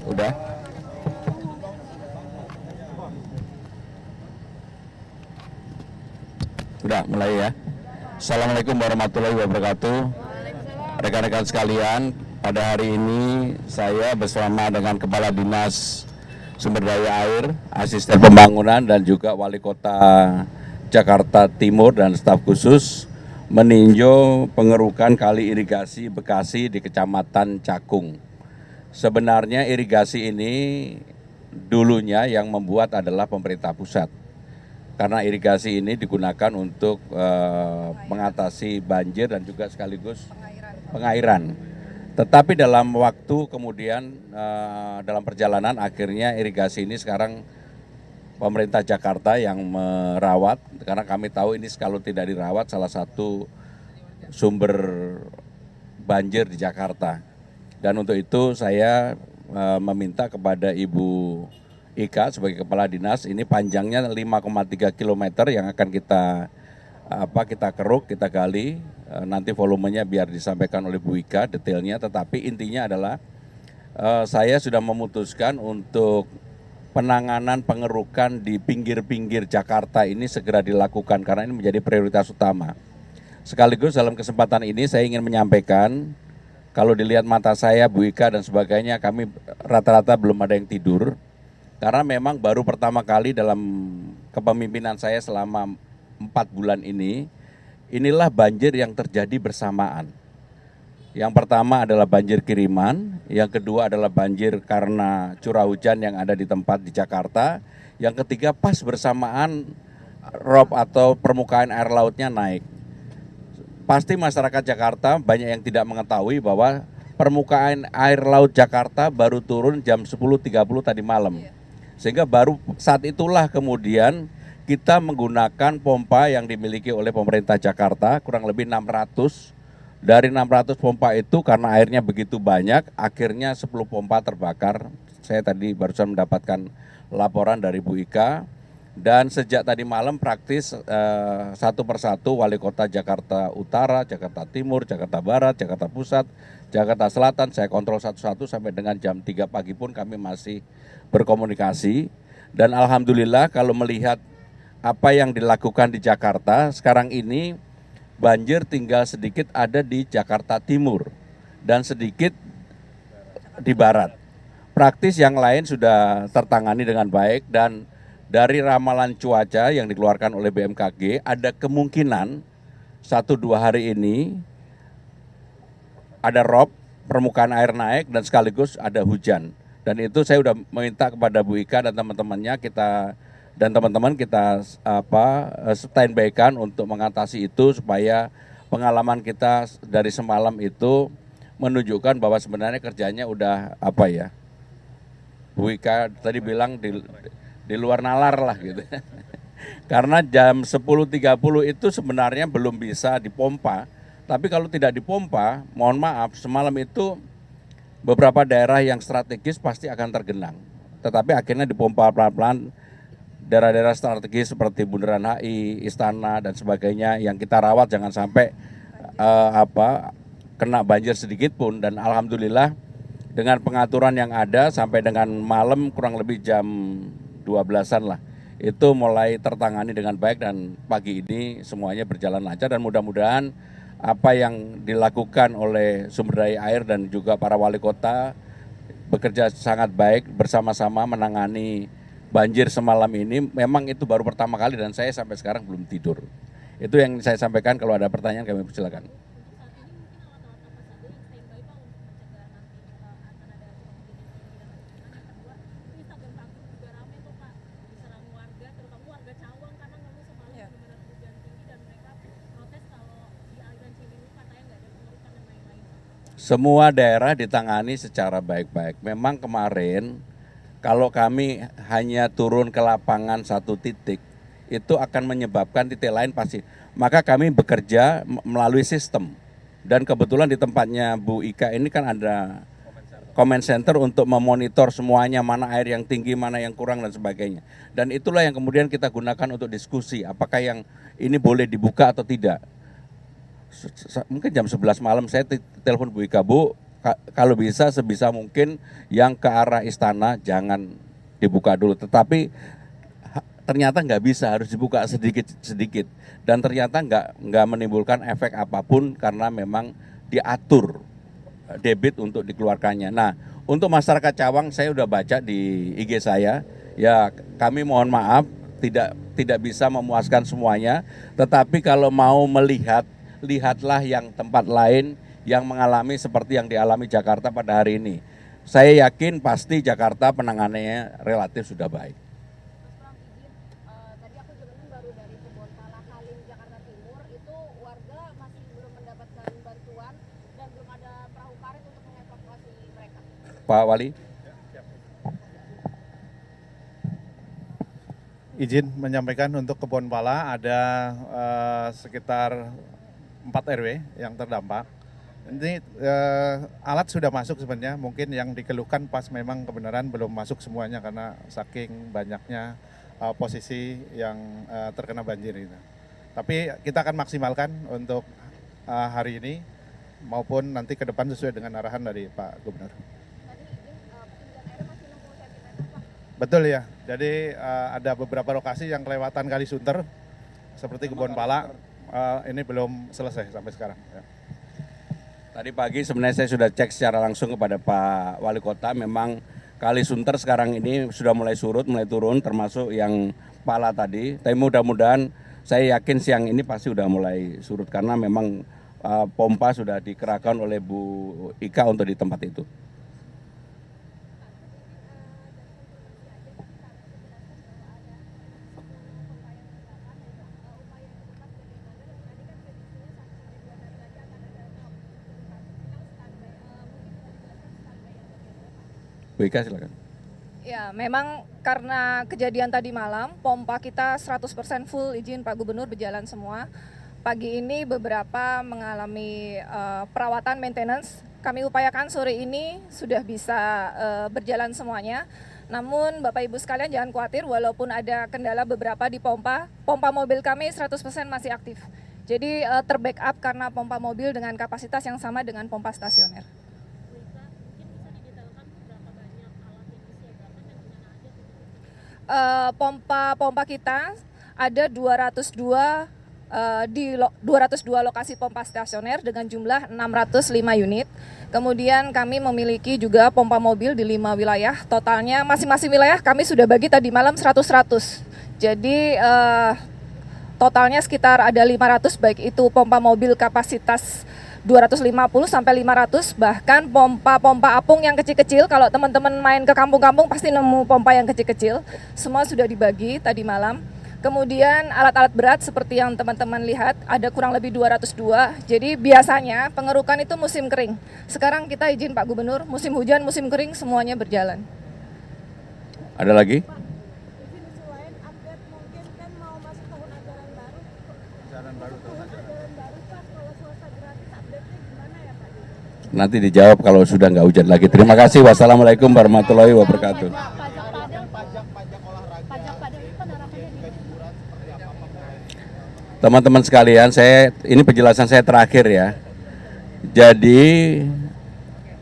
Udah. Udah mulai ya. Assalamualaikum warahmatullahi wabarakatuh. Rekan-rekan sekalian, pada hari ini saya bersama dengan Kepala Dinas Sumber Daya Air, Asisten Pembangunan dan juga Wali Kota Jakarta Timur dan staf khusus meninjau pengerukan kali irigasi Bekasi di Kecamatan Cakung. Sebenarnya irigasi ini dulunya yang membuat adalah pemerintah pusat. Karena irigasi ini digunakan untuk mengatasi banjir dan juga sekaligus pengairan. Tetapi dalam waktu kemudian dalam perjalanan akhirnya irigasi ini sekarang pemerintah Jakarta yang merawat, karena kami tahu ini kalau tidak dirawat salah satu sumber banjir di Jakarta. Dan untuk itu saya meminta kepada Ibu Ika sebagai Kepala Dinas, ini panjangnya 5,3 km yang akan kita keruk, kita gali. Nanti volumenya biar disampaikan oleh Bu Ika detailnya, tetapi intinya adalah saya sudah memutuskan untuk penanganan pengerukan di pinggir-pinggir Jakarta ini segera dilakukan karena ini menjadi prioritas utama. Sekaligus dalam kesempatan ini saya ingin menyampaikan, kalau dilihat mata saya, Bu Ika dan sebagainya, kami rata-rata belum ada yang tidur. Karena memang baru pertama kali dalam kepemimpinan saya selama 4 bulan ini, inilah banjir yang terjadi bersamaan. Yang pertama adalah banjir kiriman, yang kedua adalah banjir karena curah hujan yang ada di tempat di Jakarta, yang ketiga pas bersamaan rob atau permukaan air lautnya naik. Pasti masyarakat Jakarta banyak yang tidak mengetahui bahwa permukaan air laut Jakarta baru turun jam 10.30 tadi malam. Sehingga baru saat itulah kemudian kita menggunakan pompa yang dimiliki oleh pemerintah Jakarta, kurang lebih 600. Dari 600 pompa itu karena airnya begitu banyak, akhirnya 10 pompa terbakar. Saya tadi barusan mendapatkan laporan dari Bu Ika. Dan sejak tadi malam praktis satu persatu wali kota Jakarta Utara, Jakarta Timur, Jakarta Barat, Jakarta Pusat, Jakarta Selatan, saya kontrol satu-satu sampai dengan jam 3 pagi pun kami masih berkomunikasi. Dan alhamdulillah kalau melihat apa yang dilakukan di Jakarta, sekarang ini banjir tinggal sedikit ada di Jakarta Timur dan sedikit di Barat. Praktis yang lain sudah tertangani dengan baik dan dari ramalan cuaca yang dikeluarkan oleh BMKG ada kemungkinan 1-2 hari ini ada rob, permukaan air naik dan sekaligus ada hujan. Dan itu saya sudah meminta kepada Bu Ika dan teman-temannya kita standby-kan untuk mengatasi itu supaya pengalaman kita dari semalam itu menunjukkan bahwa sebenarnya kerjanya udah Bu Ika tadi bilang di luar nalar lah gitu. Karena jam 10.30 itu sebenarnya belum bisa dipompa. Tapi kalau tidak dipompa, mohon maaf, semalam itu beberapa daerah yang strategis pasti akan tergenang. Tetapi akhirnya dipompa pelan-pelan daerah-daerah strategis seperti Bundaran HI, Istana dan sebagainya yang kita rawat jangan sampai kena banjir sedikit pun. Dan alhamdulillah dengan pengaturan yang ada sampai dengan malam kurang lebih jam 12-an lah, itu mulai tertangani dengan baik dan pagi ini semuanya berjalan lancar dan mudah-mudahan apa yang dilakukan oleh sumber daya air dan juga para wali kota bekerja sangat baik bersama-sama menangani banjir semalam ini. Memang itu baru pertama kali dan saya sampai sekarang belum tidur. Itu yang saya sampaikan, kalau ada pertanyaan kami persilakan. Semua daerah ditangani secara baik-baik. Memang kemarin kalau kami hanya turun ke lapangan satu titik, itu akan menyebabkan titik lain pasti. Maka kami bekerja melalui sistem. Dan kebetulan di tempatnya Bu Ika ini kan ada comment center untuk memonitor semuanya, mana air yang tinggi, mana yang kurang dan sebagainya. Dan itulah yang kemudian kita gunakan untuk diskusi, apakah yang ini boleh dibuka atau tidak. Mungkin jam 11 malam saya telepon Bu Ika, Bu, kalau bisa sebisa mungkin yang ke arah istana jangan dibuka dulu. Tetapi ternyata nggak bisa, harus dibuka sedikit-sedikit. Dan ternyata nggak menimbulkan efek apapun karena memang diatur debit untuk dikeluarkannya. Nah, untuk masyarakat Cawang saya udah baca di IG saya, ya kami mohon maaf tidak bisa memuaskan semuanya, tetapi kalau mau melihat, lihatlah yang tempat lain yang mengalami seperti yang dialami Jakarta pada hari ini. Saya yakin pasti Jakarta penanganannya relatif sudah baik. Tadi aku juga baru dari Kebonpala, Halim, Jakarta Timur, itu warga masih belum mendapatkan bantuan dan belum ada perahu karet untuk mengevakuasi mereka. Pak Wali. Izin menyampaikan untuk Kebonpala ada sekitar 4 RW yang terdampak. Ini alat sudah masuk sebenarnya, mungkin yang dikeluhkan pas memang kebenaran belum masuk semuanya karena saking banyaknya posisi yang terkena banjir itu. Tapi kita akan maksimalkan untuk hari ini maupun nanti ke depan sesuai dengan arahan dari Pak Gubernur. Betul ya, jadi ada beberapa lokasi yang kelewatan Kali Sunter, seperti Kebonpala, ini belum selesai sampai sekarang. Ya. Tadi pagi sebenarnya saya sudah cek secara langsung kepada Pak Wali Kota, memang Kali Sunter sekarang ini sudah mulai surut, mulai turun, termasuk yang Pala tadi. Tapi mudah-mudahan saya yakin siang ini pasti sudah mulai surut, karena memang pompa sudah dikerahkan oleh Bu Ika untuk di tempat itu. Bu Ika silakan. Ya, memang karena kejadian tadi malam, pompa kita 100% full, izin Pak Gubernur, berjalan semua. Pagi ini beberapa mengalami perawatan maintenance. Kami upayakan sore ini sudah bisa berjalan semuanya. Namun Bapak Ibu sekalian jangan khawatir, walaupun ada kendala beberapa di pompa mobil kami 100% masih aktif. Jadi terbackup karena pompa mobil dengan kapasitas yang sama dengan pompa stasioner. Pompa kita ada 202 di 202 lokasi pompa stasioner dengan jumlah 605 unit. Kemudian kami memiliki juga pompa mobil di 5 wilayah. Totalnya masing-masing wilayah kami sudah bagi tadi malam 100-100. Jadi totalnya sekitar ada 500, baik itu pompa mobil kapasitas 250 sampai 500, bahkan pompa apung yang kecil-kecil. Kalau teman-teman main ke kampung-kampung pasti nemu pompa yang kecil-kecil. Semua sudah dibagi tadi malam. Kemudian alat-alat berat seperti yang teman-teman lihat ada kurang lebih 202. Jadi biasanya pengerukan itu musim kering. Sekarang kita izin Pak Gubernur, musim hujan, musim kering semuanya berjalan. Ada lagi? Nanti dijawab kalau sudah nggak hujan lagi. Terima kasih. Wassalamualaikum warahmatullahi wabarakatuh. Teman-teman sekalian, ini penjelasan saya terakhir ya. Jadi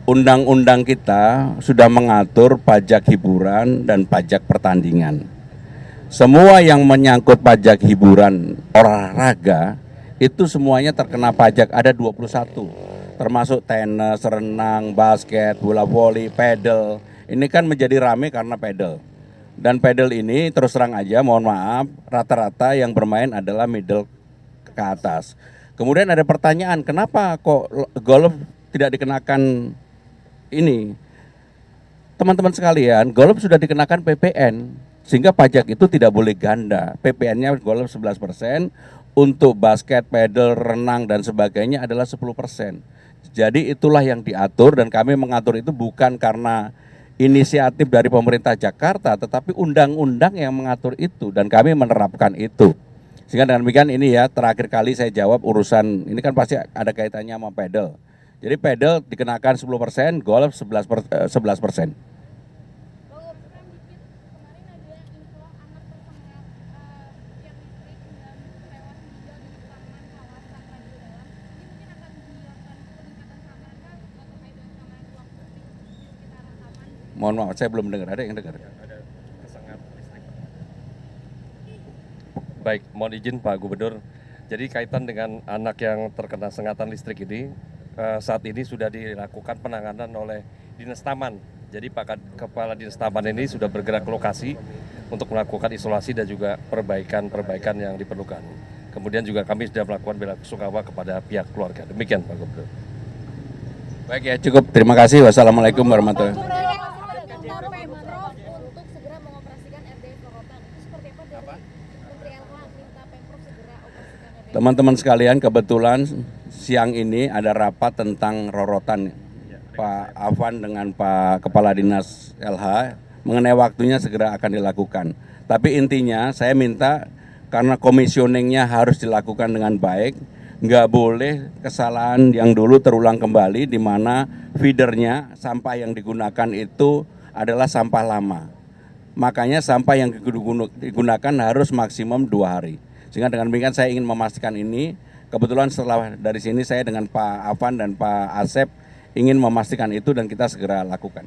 undang-undang kita sudah mengatur pajak hiburan dan pajak pertandingan. Semua yang menyangkut pajak hiburan olahraga itu semuanya terkena pajak, ada 21. Termasuk tenis, renang, basket, bola voli, pedal. Ini kan menjadi rame karena pedal. Dan pedal ini terus terang aja, mohon maaf, rata-rata yang bermain adalah middle ke atas. Kemudian ada pertanyaan, kenapa kok golf tidak dikenakan ini? Teman-teman sekalian, golf sudah dikenakan PPN, sehingga pajak itu tidak boleh ganda. PPN-nya golf 11%, untuk basket, pedal, renang, dan sebagainya adalah 10%. Jadi itulah yang diatur, dan kami mengatur itu bukan karena inisiatif dari pemerintah Jakarta, tetapi undang-undang yang mengatur itu, dan kami menerapkan itu. Sehingga dengan demikian ini ya, terakhir kali saya jawab urusan, ini kan pasti ada kaitannya sama pedal. Jadi pedal dikenakan 10%, golf 11%. Mohon maaf, saya belum dengar. Ada yang dengar? Ada kesengat listrik. Baik, mohon izin Pak Gubernur. Jadi kaitan dengan anak yang terkena sengatan listrik ini, saat ini sudah dilakukan penanganan oleh Dinas Taman. Jadi Kepala Dinas Taman ini sudah bergerak ke lokasi untuk melakukan isolasi dan juga perbaikan yang diperlukan. Kemudian juga kami sudah melakukan bela sungkawa kepada pihak keluarga. Demikian Pak Gubernur. Baik ya, cukup. Terima kasih. Wassalamualaikum warahmatullahi wabarakatuh. Pemprov untuk segera mengoperasikan RDF Rorotan. Itu seperti apa dari Menteri LH minta Pemprov segera operasikan RDF? Teman-teman sekalian, kebetulan siang ini ada rapat tentang rorotan Pak Afan dengan Pak Kepala Dinas LH mengenai waktunya segera akan dilakukan. Tapi intinya saya minta karena komisioningnya harus dilakukan dengan baik, nggak boleh kesalahan yang dulu terulang kembali di mana feedernya sampah yang digunakan itu adalah sampah lama. Makanya sampah yang digunakan harus maksimum 2 hari. Sehingga dengan demikian saya ingin memastikan ini. Kebetulan setelah dari sini saya dengan Pak Afan dan Pak Asep ingin memastikan itu dan kita segera lakukan.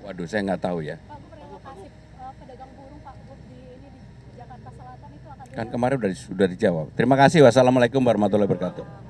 Waduh, saya nggak tahu ya. Pak Gub, relokasi pedagang burung Pak Gub di Jakarta Selatan itu akan Kan kemarin sudah dijawab. Terima kasih. Wassalamualaikum warahmatullahi wabarakatuh.